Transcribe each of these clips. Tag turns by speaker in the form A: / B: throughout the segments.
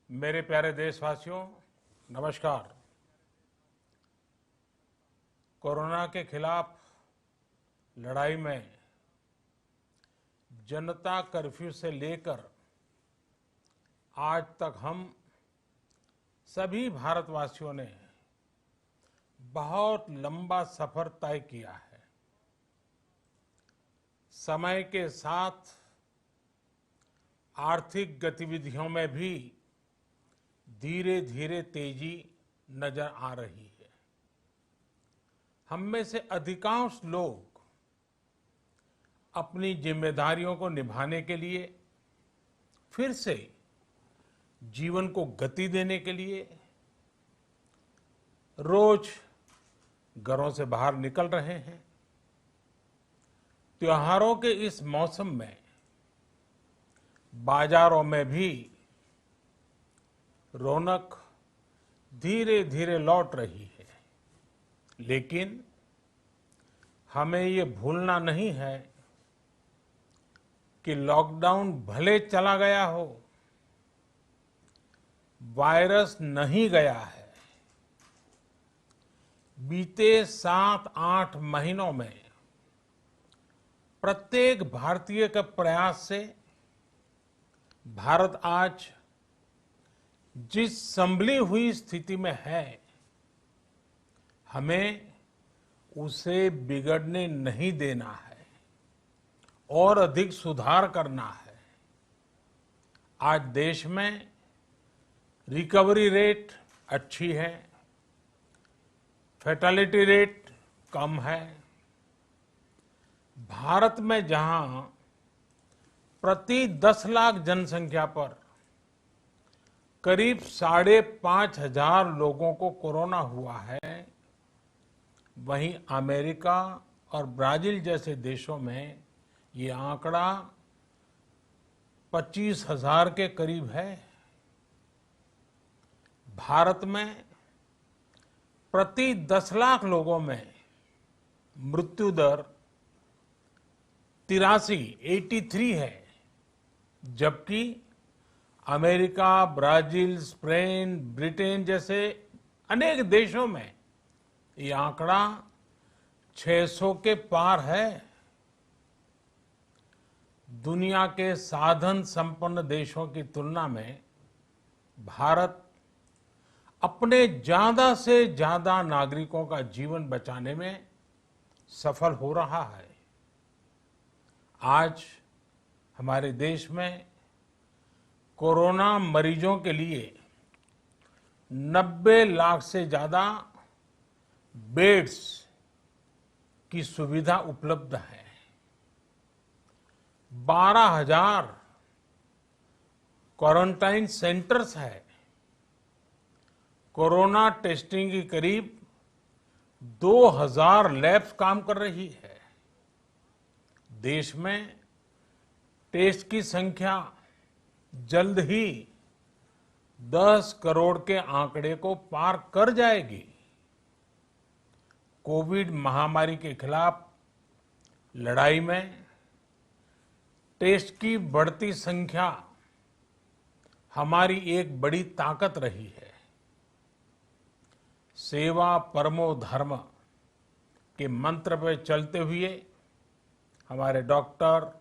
A: मेरे प्यारे देशवासियों, नमस्कार। कोरोना के खिलाफ लड़ाई में जनता कर्फ्यू से लेकर आज तक हम सभी भारतवासियों ने बहुत लंबा सफर तय किया है। समय के साथ आर्थिक गतिविधियों में भी धीरे धीरे तेजी नजर आ रही है। हम में से अधिकांश लोग अपनी जिम्मेदारियों को निभाने के लिए, फिर से जीवन को गति देने के लिए रोज घरों से बाहर निकल रहे हैं। त्योहारों के इस मौसम में बाजारों में भी रौनक धीरे धीरे लौट रही है, लेकिन हमें ये भूलना नहीं है कि लॉकडाउन भले चला गया हो, वायरस नहीं गया है। बीते 7-8 महीनों में प्रत्येक भारतीय के प्रयास से भारत आज जिस संभली हुई स्थिति में है, हमें उसे बिगड़ने नहीं देना है और अधिक सुधार करना है। आज देश में रिकवरी रेट अच्छी है, फैटेलिटी रेट कम है। भारत में जहां प्रति 10 लाख जनसंख्या पर करीब 5,500 लोगों को कोरोना हुआ है, वहीं अमेरिका और ब्राजील जैसे देशों में ये आंकड़ा 25,000 के करीब है। भारत में प्रति 10 लाख लोगों में मृत्यु दर 83 है, जबकि अमेरिका, ब्राजील, स्पेन, ब्रिटेन जैसे अनेक देशों में ये आंकड़ा 600 के पार है। दुनिया के साधन संपन्न देशों की तुलना में भारत अपने ज्यादा से ज्यादा नागरिकों का जीवन बचाने में सफल हो रहा है। आज हमारे देश में कोरोना मरीजों के लिए 90 लाख से ज्यादा बेड्स की सुविधा उपलब्ध है। 12,000 क्वारंटाइन सेंटर्स है। कोरोना टेस्टिंग की करीब 2,000 लैब्स काम कर रही है। देश में टेस्ट की संख्या जल्द ही 10 करोड़ के आंकड़े को पार कर जाएगी। कोविड महामारी के खिलाफ लड़ाई में टेस्ट की बढ़ती संख्या हमारी एक बड़ी ताकत रही है। सेवा परमो धर्म के मंत्र पर चलते हुए हमारे डॉक्टर,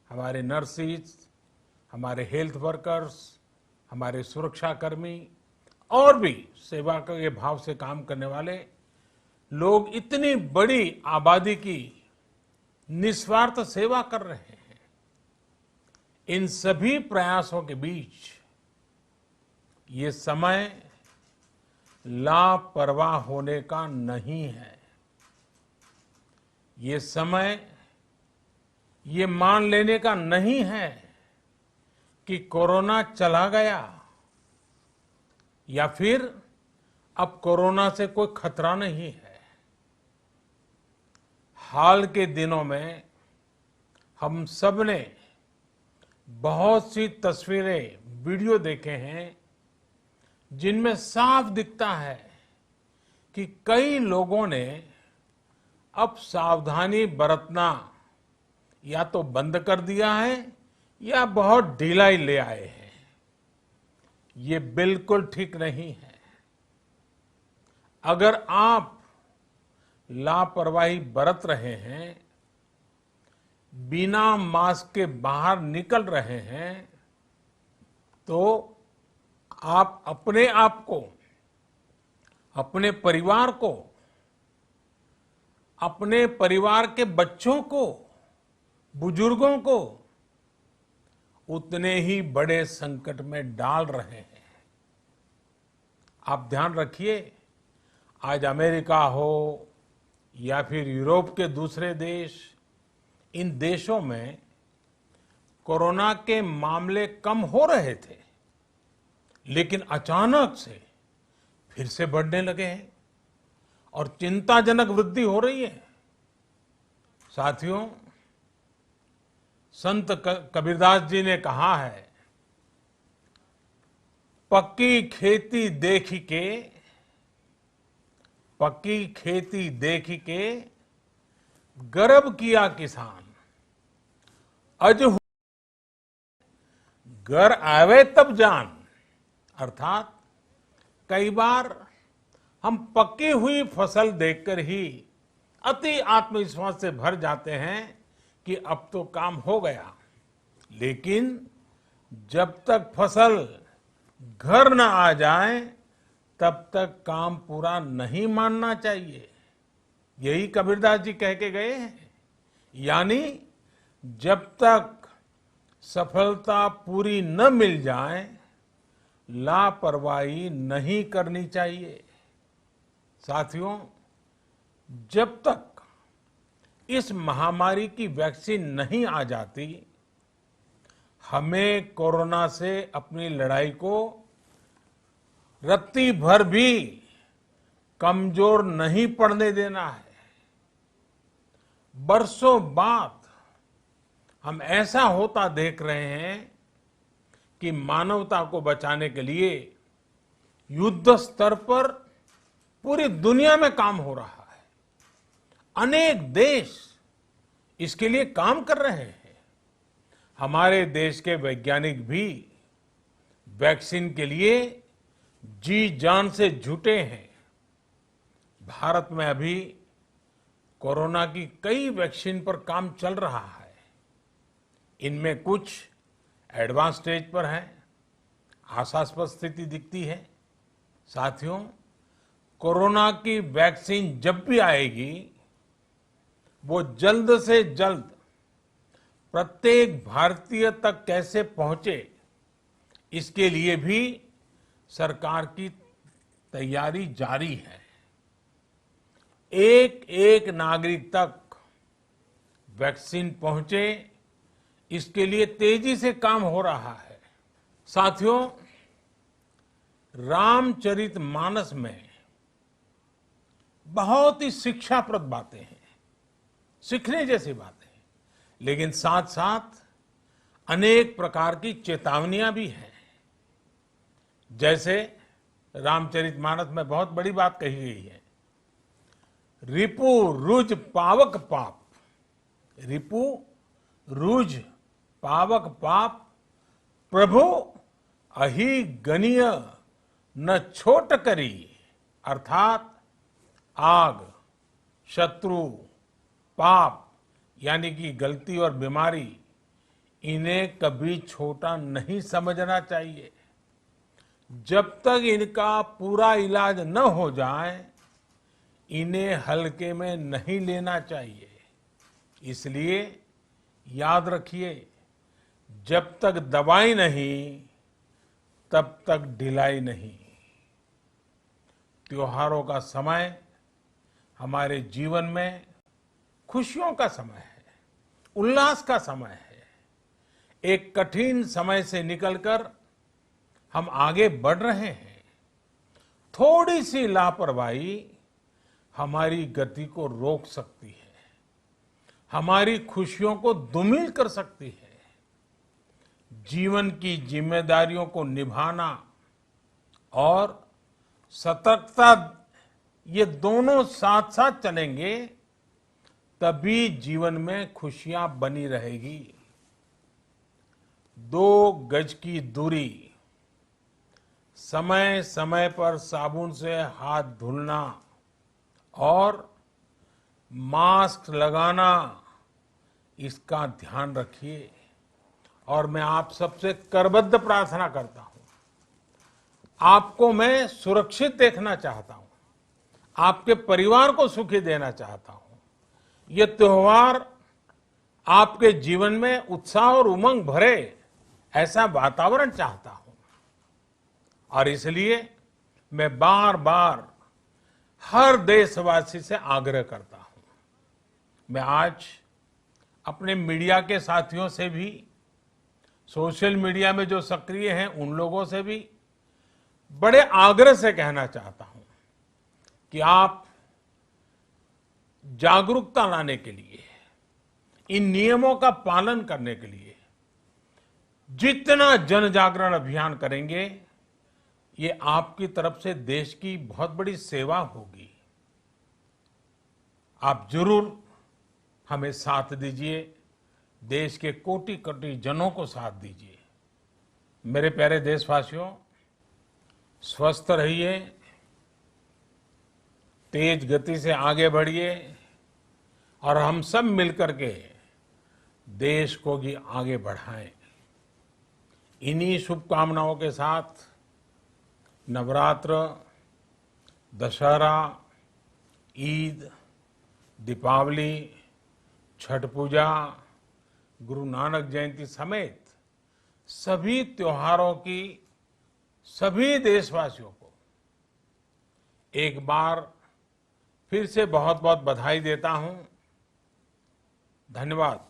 A: हमारे नर्सिस, हमारे हेल्थ वर्कर्स, हमारे सुरक्षाकर्मी और भी सेवा के भाव से काम करने वाले लोग इतनी बड़ी आबादी की निस्वार्थ सेवा कर रहे हैं। इन सभी प्रयासों के बीच ये समय लापरवाह होने का नहीं है। ये समय ये मान लेने का नहीं है कि कोरोना चला गया या फिर अब कोरोना से कोई खतरा नहीं है। हाल के दिनों में हम सब ने बहुत सी तस्वीरें, वीडियो देखे हैं जिनमें साफ दिखता है कि कई लोगों ने अब सावधानी बरतना या तो बंद कर दिया है या बहुत ढिलाई ले आए हैं। ये बिल्कुल ठीक नहीं है। अगर आप लापरवाही बरत रहे हैं, बिना मास्क के बाहर निकल रहे हैं, तो आप अपने आप को, अपने परिवार को, अपने परिवार के बच्चों को, बुजुर्गों को उतने ही बड़े संकट में डाल रहे हैं। आप ध्यान रखिए, आज अमेरिका हो या फिर यूरोप के दूसरे देश, इन देशों में कोरोना के मामले कम हो रहे थे, लेकिन अचानक से फिर से बढ़ने लगे हैं और चिंताजनक वृद्धि हो रही है। साथियों, संत कबीरदास जी ने कहा है, पक्की खेती देख के गर्व किया किसान, अज घर आवे तब जान। अर्थात कई बार हम पकी हुई फसल देखकर ही अति आत्मविश्वास से भर जाते हैं कि अब तो काम हो गया, लेकिन जब तक फसल घर न आ जाए तब तक काम पूरा नहीं मानना चाहिए। यही कबीरदास जी कह के गए हैं। यानी जब तक सफलता पूरी न मिल जाए, लापरवाही नहीं करनी चाहिए। साथियों, जब तक इस महामारी की वैक्सीन नहीं आ जाती, हमें कोरोना से अपनी लड़ाई को रत्ती भर भी कमजोर नहीं पड़ने देना है। बरसों बाद हम ऐसा होता देख रहे हैं कि मानवता को बचाने के लिए युद्ध स्तर पर पूरी दुनिया में काम हो रहा है। अनेक देश इसके लिए काम कर रहे हैं। हमारे देश के वैज्ञानिक भी वैक्सीन के लिए जी जान से जुटे हैं। भारत में अभी कोरोना की कई वैक्सीन पर काम चल रहा है। इनमें कुछ एडवांस स्टेज पर है, आशास्पद स्थिति दिखती है। साथियों, कोरोना की वैक्सीन जब भी आएगी, वो जल्द से जल्द प्रत्येक भारतीय तक कैसे पहुंचे, इसके लिए भी सरकार की तैयारी जारी है। एक एक नागरिक तक वैक्सीन पहुंचे, इसके लिए तेजी से काम हो रहा है। साथियों, रामचरितमानस में बहुत ही शिक्षाप्रद बातें हैं, सीखने जैसी बातें हैं, लेकिन साथ साथ अनेक प्रकार की चेतावनियां भी हैं। जैसे रामचरितमानस में बहुत बड़ी बात कही गई है, रिपु रुज पावक पाप। रिपु रुज पावक पाप, प्रभु अहि गनीय न छोट करी। अर्थात आग, शत्रु, पाप यानी कि गलती और बीमारी, इन्हें कभी छोटा नहीं समझना चाहिए। जब तक इनका पूरा इलाज न हो जाए, इन्हें हल्के में नहीं लेना चाहिए। इसलिए याद रखिए, जब तक दवाई नहीं, तब तक ढिलाई नहीं। त्योहारों का समय हमारे जीवन में खुशियों का समय है, उल्लास का समय है। एक कठिन समय से निकलकर हम आगे बढ़ रहे हैं। थोड़ी सी लापरवाही हमारी गति को रोक सकती है, हमारी खुशियों को धूमिल कर सकती है। जीवन की जिम्मेदारियों को निभाना और सतर्कता, ये दोनों साथ साथ चलेंगे, तभी जीवन में खुशियां बनी रहेगी। 2 गज की दूरी, समय समय पर साबुन से हाथ धुलना और मास्क लगाना, इसका ध्यान रखिए। और मैं आप सबसे करबद्ध प्रार्थना करता हूं, आपको मैं सुरक्षित देखना चाहता हूं, आपके परिवार को सुखी देना चाहता हूं। ये त्योहार आपके जीवन में उत्साह और उमंग भरे, ऐसा वातावरण चाहता हूं। और इसलिए मैं बार बार हर देशवासी से आग्रह करता हूं। मैं आज अपने मीडिया के साथियों से भी, सोशल मीडिया में जो सक्रिय हैं उन लोगों से भी बड़े आग्रह से कहना चाहता हूं कि आप जागरूकता लाने के लिए, इन नियमों का पालन करने के लिए जितना जन जागरण अभियान करेंगे, ये आपकी तरफ से देश की बहुत बड़ी सेवा होगी। आप जरूर हमें साथ दीजिए, देश के कोटि कोटि जनों को साथ दीजिए। मेरे प्यारे देशवासियों, स्वस्थ रहिए, तेज गति से आगे बढ़िए और हम सब मिलकर के देश को भी आगे बढ़ाएं। इन्हीं शुभकामनाओं के साथ नवरात्र, दशहरा, ईद, दीपावली, छठ पूजा, गुरु नानक जयंती समेत सभी त्योहारों की सभी देशवासियों को एक बार फिर से बहुत बहुत बधाई देता हूं। धन्यवाद।